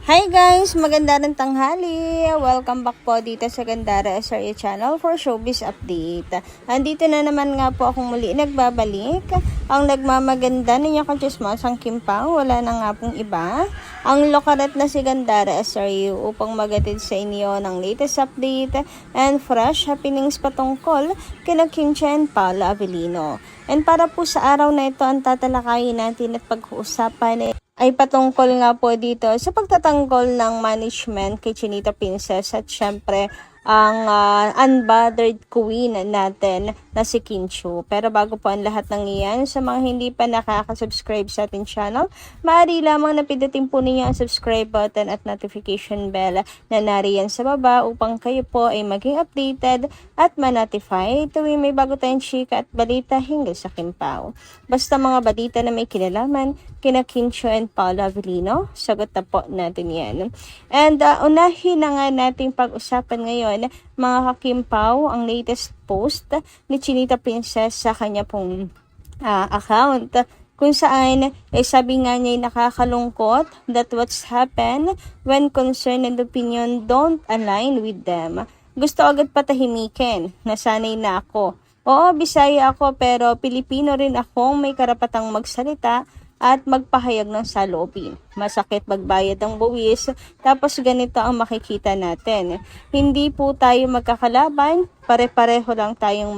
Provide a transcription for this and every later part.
Hi guys! Magandang tanghali! Welcome back po dito sa Gandara SRA Channel for Showbiz Update. Andito na naman nga po akong muli nagbabalik. Ang nagmamaganda ninyo kachismosang Kimpang, wala na nga pong iba. Ang lokaret na si Gandara SRA upang magatid sa inyo ng latest update and fresh happenings patungkol kina Kim Chiu and Paolo Avellino. And para po sa araw na ito, ang tatalakayin natin at pag-uusapan ay patungkol nga po dito sa pagtatanggol ng management kay Chinita Princess at syempre ang unbothered queen natin na si Kim Chiu. Pero bago po ang lahat ng iyan, sa mga hindi pa nakaka-subscribe sa ating channel, maaari lamang na pindutin po ninyo ang subscribe button at notification bell na nariyan sa baba upang kayo po ay maging updated at ma-notify tuwing may bago tayong chika at balita hinggil sa Kimpao. Basta mga balita na may kinalaman kina Kim Chiu and Paolo Avellino, sagot na po natin yan. And unahin na nga nating pag-usapan ngayon mga kakimpaw ang latest post ni Chinita Princess sa kanya pong account kung saan sabi nga niya nakakalungkot that what's happened when concern and opinion don't align with them. Gusto agad patahimikin, nasanay na ako. Oo, Bisaya ako pero Pilipino rin akong may karapatang magsalita at magpahayag ng saloobin. Masakit magbayad ng buwis, tapos ganito ang makikita natin. Hindi po tayo magkakalaban, pare-pareho lang tayong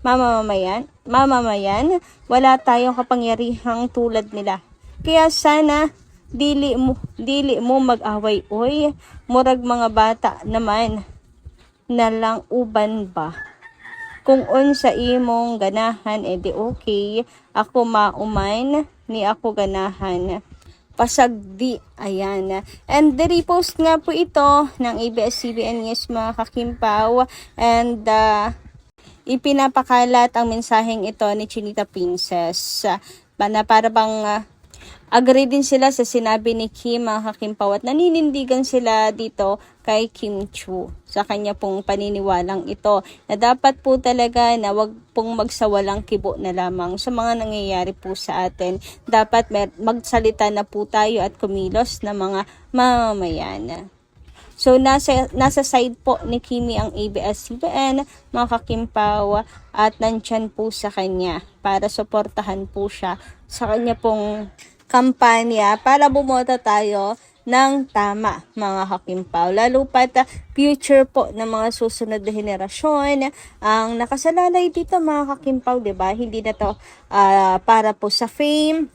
mamamayan, wala tayong kapangyarihang tulad nila. Kaya sana, dili mo mag-away, oy, murag mga bata naman, na lang uban ba? Kung unsa imong ganahan, edi okay, ako mauman, ni ako ganahan. Pasagdi, ayan. And the-repost nga po ito ng ABS-CBN News mga kakimpaw. And ipinapakalat ang mensaheng ito ni Chinita Princess. Na para bang agree din sila sa sinabi ni Kim mga kakimpaw at naninindigan sila dito kay Kim Chiu sa kanya pong paniniwalang ito na dapat po talaga na wag pong magsawalang kibo na lamang sa mga nangyayari po sa atin. Dapat magsalita na po tayo at kumilos na mga mamamayan. So, nasa side po ni Kimi ang ABS-CBN, mga kakimpaw, at nandyan po sa kanya para suportahan po siya sa kanya pong kampanya para bumoto tayo ng tama, mga kakimpaw. Lalo pat future po ng mga susunod na henerasyon ang nakasalalay dito, mga kakimpaw, 'di ba? Hindi na to para po sa fame,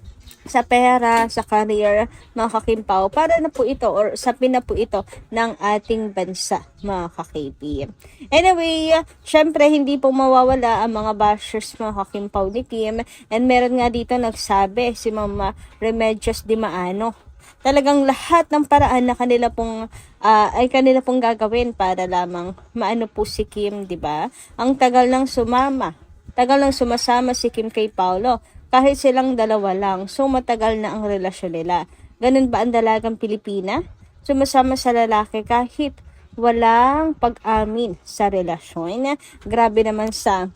sa pera, sa career, mga kakimpaw, para na po ito or sapin na po ito ng ating bansa, mga ka-KB. Anyway, syempre hindi po mawawala ang mga bashers, mga kakimpaw ni Kim, and meron nga dito nagsabi si Mama Remedios Di Maano, talagang lahat ng paraan na kanila pong gagawin para lamang maano po si Kim, 'di ba? Ang tagal nang sumasama si Kim kay Paolo. Kahit silang dalawa lang, so matagal na ang relasyon nila. Ganun ba ang dalagang Pilipina? Sumasama sa lalaki kahit walang pag-amin sa relasyon. Grabe naman sa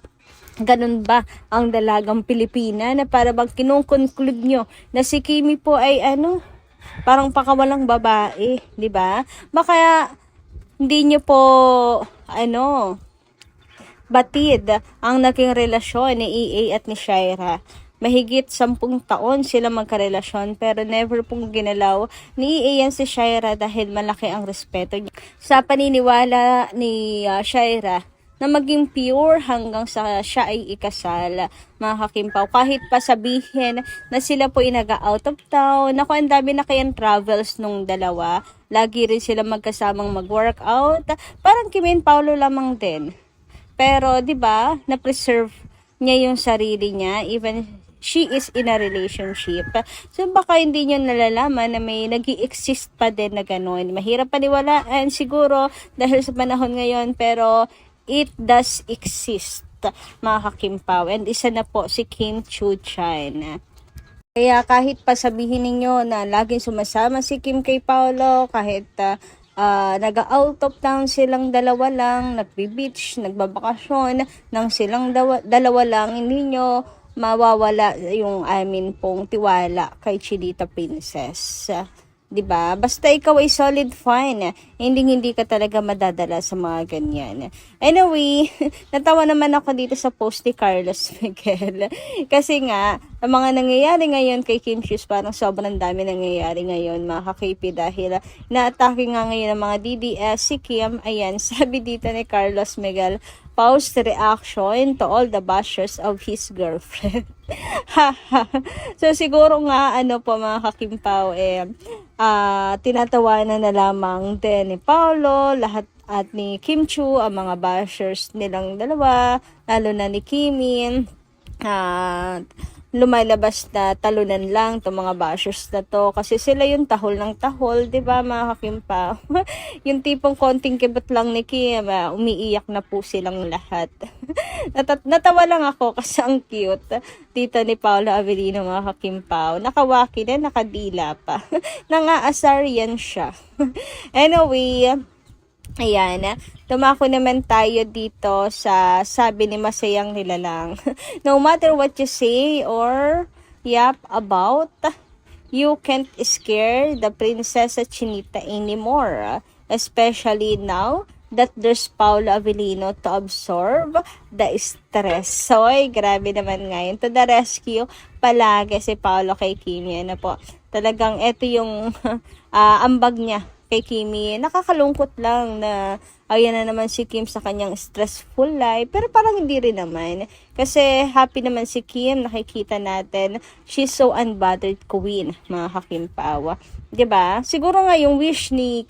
ganun ba ang dalagang Pilipina na para bang kinukonclude nyo na si Kimi po ay parang pakawalang babae, di ba? Baka hindi nyo po batid ang naging relasyon ni EA at ni Shaira. Mahigit 10 taon sila magkarelasyon pero never pong ginalaw ni EA yan si Shaira dahil malaki ang respeto niya sa paniniwala ni Shaira na maging pure hanggang sa siya ay ikasal, mga kakimpaw. Kahit pa sabihin na sila po inaga-out of town, naku, ang dami na kayang travels nung dalawa. Lagi rin sila magkasamang mag-workout. Parang Kim and Paolo lamang din. Pero, di ba, na-preserve niya yung sarili niya, even she is in a relationship. So, baka hindi nyo nalalaman na may nag-i-exist pa din na gano'n. Mahirap paniwalaan siguro dahil sa panahon ngayon, pero it does exist, mga kakimpaw. And isa na po si Kim Chiu Chan. Kaya kahit pa sabihin ninyo na laging sumasama si Kim kay Paolo, kahit nag-out of town silang dalawa lang, nagbe-beach, nagbabakasyon, nang silang dalawa lang, hindi nyo mawawala yung amin pong tiwala kay Chinita Princess. 'Di ba? Basta ikaw ay solid fine, hindi ka talaga madadala sa mga ganyan. Anyway, natawa naman ako dito sa post ni Carlos Miguel. Kasi nga, ang mga nangyayari ngayon kay Kim Chiu, parang sobrang dami nangyayari ngayon mga ka-KP dahil na-atake nga ngayon ng mga DDS si Kim. Ayan, sabi dito ni Carlos Miguel, post reaction to all the bashers of his girlfriend. So siguro nga ano po mga kakimpaw tinatawanan na lamang din ni Paolo lahat at ni Kim Chiu ang mga bashers nilang dalawa, lalo na ni Kimin. Lumalabas na talunan lang itong mga bashers na to kasi sila yung tahol ng tahol, 'di ba mga kakimpaw? Yung tipong konting kibot lang ni Kim, umiiyak na po silang lahat. Natawa lang ako kasi ang cute dito ni Paolo Avellino mga kakimpaw. Nakawaki na, nakadila pa. Nangaasar yan siya. Anyway, ayan, tumako naman tayo dito sa sabi ni Masayang Nilalang. No matter what you say or yap about, you can't scare the Princess Chinita anymore. Especially now that there's Paolo Avellino to absorb the stress. So, grabe naman ngayon. To the rescue, palagi si Paolo kay Kimi. Ano po, talagang ito yung ambag niya kay Kimi. Nakakalungkot lang na ayan na naman si Kim sa kanyang stressful life. Pero parang hindi rin naman. Kasi happy naman si Kim. Nakikita natin. She's so unbothered queen, mga kakimpawa. 'Di ba? Siguro nga yung wish ni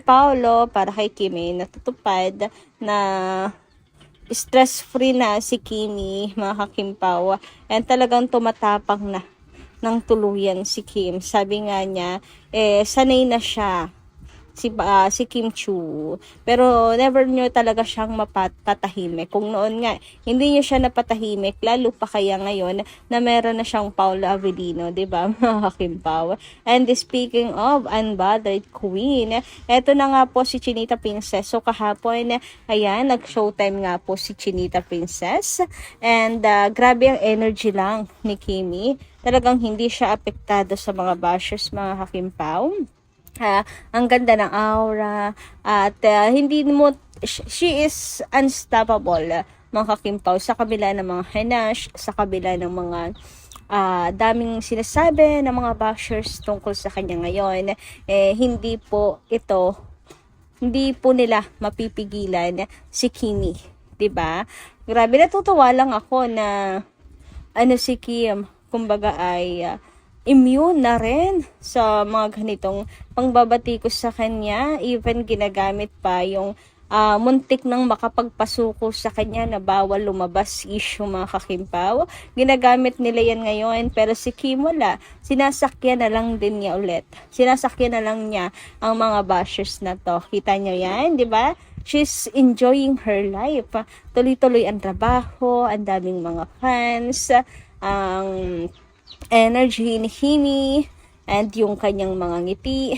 Paolo para kay Kimi natutupad na stress-free na si Kimi, mga kakimpawa. And talagang tumatapang na ng tuluyan si Kim. Sabi nga niya, sanay na siya si Kim Chiu. Pero never nyo talaga siyang mapatahimik. Kung noon nga, hindi nyo siya napatahimik, lalo pa kaya ngayon na meron na siyang Paolo Avellino, diba mga kakimpaw? And speaking of unbothered queen, eto na nga po si Chinita Princess. So kahapon, ayan, nag-showtime nga po si Chinita Princess. And grabe ang energy lang ni Kimi. Talagang hindi siya apektado sa mga bashers, mga kakimpaw. Ang ganda ng aura at hindi mo she is unstoppable, mga kakimpaw, sa kabila ng mga hinash, sa kabila ng mga daming sinasabi ng mga bashers tungkol sa kanya ngayon. Hindi po nila mapipigilan si Kimi, 'di ba? Grabe, natutuwa lang ako na si Kim kumbaga ay immune na rin sa mga ganitong pangbabatikos sa kanya. Even ginagamit pa yung muntik nang makapagpasuko sa kanya na bawal lumabas issue, mga kakimpaw. Ginagamit nila yan ngayon, pero si Kim wala. Sinasakyan na lang din niya ulit. Sinasakyan na lang niya ang mga bashers na to. Kita niyo yan, di ba? She's enjoying her life. Tuloy-tuloy ang trabaho, ang daming mga fans, ang energy ni Kimi, and yung kanyang mga ngiti.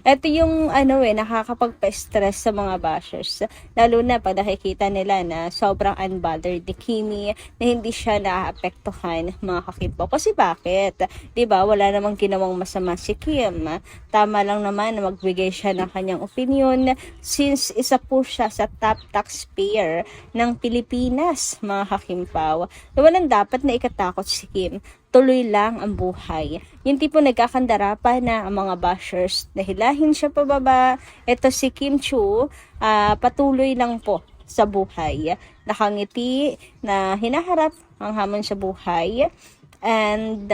Ito yung nakakapagpa-stress sa mga bashers. Lalo na pag nakikita nila na sobrang unbothered ni Kimi, na hindi siya naapektuhan, mga kakimpaw. Kasi bakit? 'Di ba? Wala namang ginawang masama si Kim. Tama lang naman na magbigay siya ng kanyang opinion since isa po siya sa top taxpayer ng Pilipinas, mga kakimpaw. So, walang dapat na ikatakot si Kim. Tuloy lang ang buhay. Yung tipo nagkakandara pa na ang mga bashers na hilahin siya pababa. Ito si Kim Chiu, patuloy lang po sa buhay. Nakangiti na hinaharap ang hamon sa buhay. And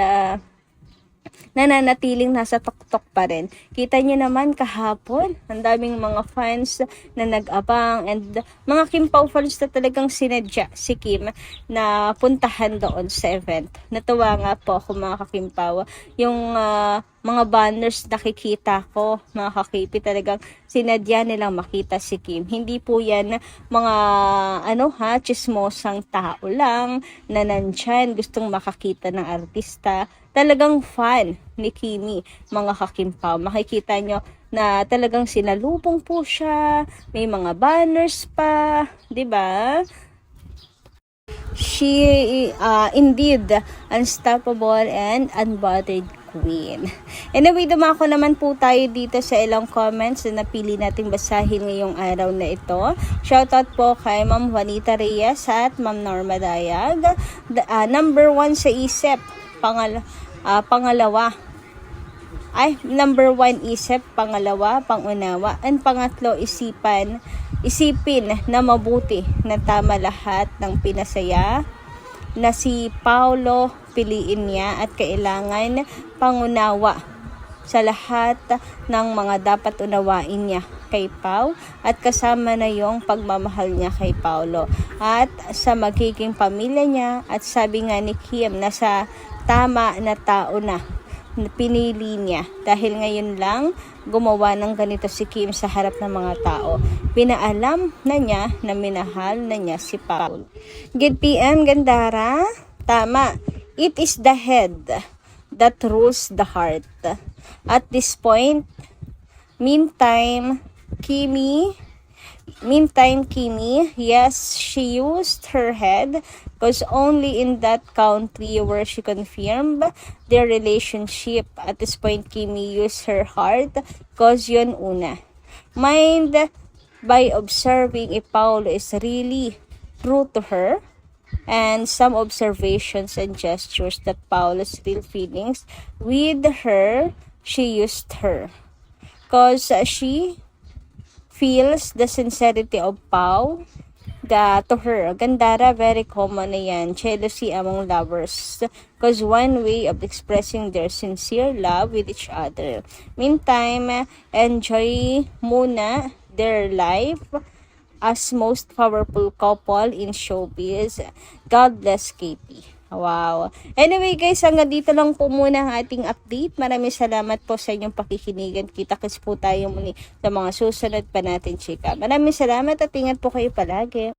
nananatiling nasa tuktok pa rin. Kita niyo naman kahapon, ang daming mga fans na nag-abang and mga Kimpaw fans na talagang sinadya si Kim na puntahan doon sa event. Natuwa nga po ako, mga kakimpaw. Yung mga banners nakikita ko, mga kakipi, talagang sinadya nilang makita si Kim. Hindi po yan mga chismosang tao lang na nandyan gustong makakita ng artista. Talagang fan ni Kimi, mga kakimpaw. Makikita nyo na talagang sinalubong po siya, may mga banners pa, 'di ba? She indeed unstoppable and unbothered Queen. Anyway, dumako naman po tayo dito sa ilang comments na napili nating basahin ngayong araw na ito. Shoutout po kay Ma'am Juanita Reyes at Ma'am Norma Dayag. Number 1 sa isip, pangalawa. Number 1 isip, pangalawa, pangunawa, and pangatlo isipin na mabuti na tama lahat ng pinasaya na si Paulo piliin niya at kailangan pangunawa sa lahat ng mga dapat unawain niya kay Pau at kasama na yung pagmamahal niya kay Paulo at sa magiging pamilya niya at sabi nga ni Kim na sa tama na tao na pinili niya dahil ngayon lang gumawa ng ganito si Kim sa harap ng mga tao. Pinaalam na niya na minahal na niya si Paul. Good PM, Gandara. Tama. It is the head that rules the heart. At this point, meantime, Kimi, yes, she used her head because only in that country where she confirmed their relationship. At this point, Kimi used her heart because yun una. Mind by observing if Paulo is really true to her and some observations and gestures that Paulo's real feelings with her, she used her. Because she feels the sincerity of Pau to her. Gandara, very common na yan. Jealousy among lovers. Because one way of expressing their sincere love with each other. Meantime, enjoy muna their life as most powerful couple in showbiz. God bless KP. Wow. Anyway guys, hanggang dito lang po muna ang ating update. Maraming salamat po sa inyong pakikinigan. Kita-kits po tayo muli sa mga susunod pa natin chika. Maraming salamat at ingat po kayo palagi.